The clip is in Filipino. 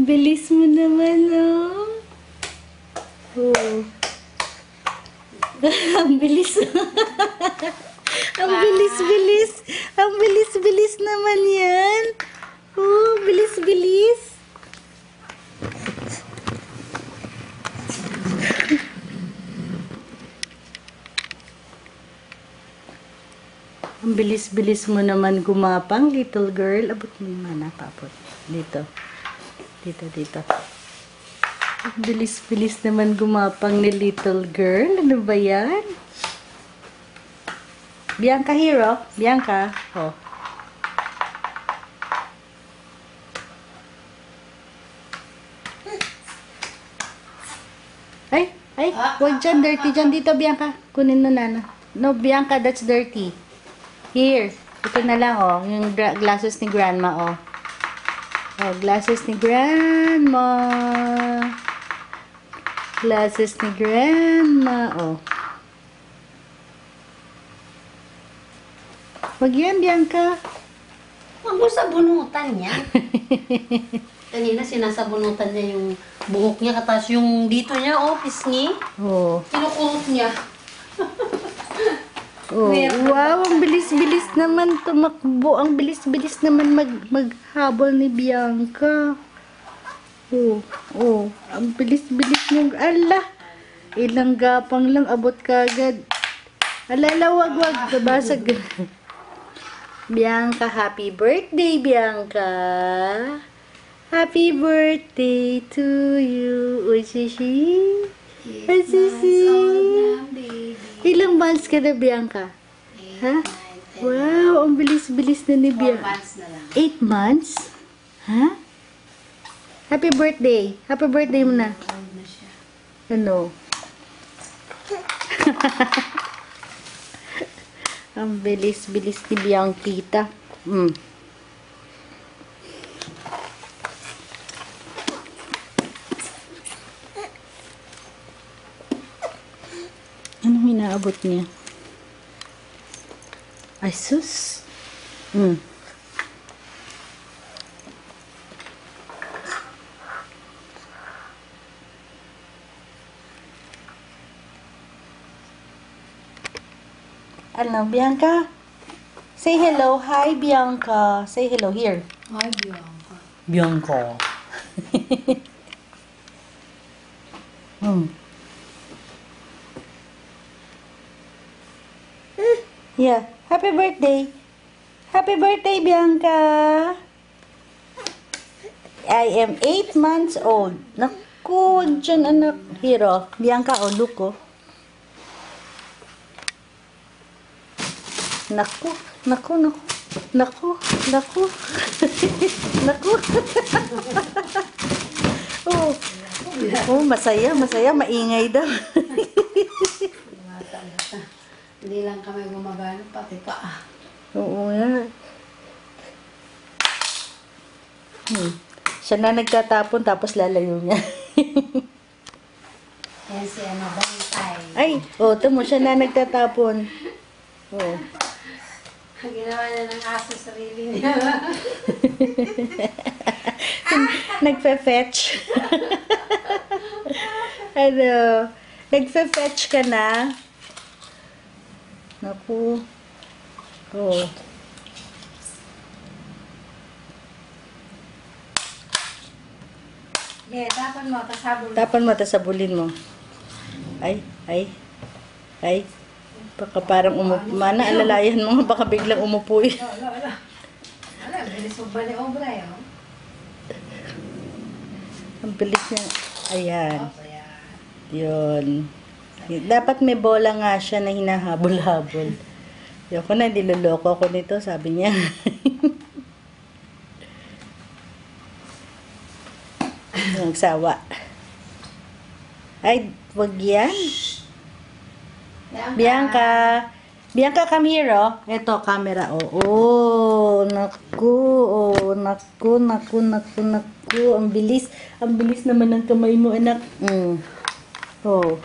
Ang bilis mo naman, oh. Oh. Ang bilis. Ang bilis-bilis. Ang bilis-bilis naman yan. Oh, bilis-bilis. Ang bilis-bilis mo naman gumapang, little girl. Abot mo yung mana, papot. Dito. Dito. Ang bilis-bilis naman gumapang ni little girl. Ano ba yan? Bianca, hero. Bianca. Oh. Ay, wag dyan, dirty dyan. Dito, Bianca. Kunin mo na. No, Bianca, that's dirty. Here. Ito na lang, oh. Yung glasses ni grandma, oh. Oh, glasses ni grandma. Glasses ni grandma, oh. Wag yan, Bianca. Huwag mo sabunutan niya. Kanina sinasabunutan niya yung buhok niya, katas yung dito niya, oh, pisngi. Oh. Kinukulot niya. Oh, wow, ang bilis-bilis naman tumakbo. Ang bilis-bilis naman maghabol ni Bianca. Oh, ang bilis-bilis niyang, ala. Ilang gapang lang, abot kagad. Alala, wag, babasag. Bianca, happy birthday, Bianca. Happy birthday to you. Uy, Ilang months ka na, Bianca? Ha? Wow, ang bilis-bilis na ni Bianca. 8 months? Ha? Happy birthday. Happy birthday mo na. Ano? Ang bilis-bilis ni Bianquita. Anong inaabot niya? Ay, sus. Ano, Bianca? Say hello. Hi, Bianca. Say hello here. Hi, Bianca. Bianca. Yeah. Happy birthday. Happy birthday, Bianca. I am 8 months old. Naku, dyan anak. Hero. Bianca, oh, look, oh. Naku. Naku. Oh, masaya. Maingay daw. Hindi lang kami gumagano, pati paa. Oo nga. Siya na nagtatapon, tapos lalayo niya. Yan si ano, bantay. Ay, tamo, siya na nagtatapon. Oh. Ginawa niya ng aso sarili niya. Nagfe-fetch. Ano, nagfe-fetch ka na. Naku. Oh. Yeah, tapan mo, tasabulin. Tapan mo, tasabulin mo. Ay. Baka parang umupo. Mana, alalayan mo. Baka biglang umupo eh. Wala, bilis mo ba ni obra yun? Ang bilis niya. Ayan. Ayan. Yun. Dapat may bola nga siya na hinahabol-habol. Yoko na, niloloko ako nito, sabi niya. Nagsawa. Ay, wag yan. Bianca, come here, oh. Ito, camera, oh. Oh, naku. Ang bilis naman ng kamay mo, anak. Oh.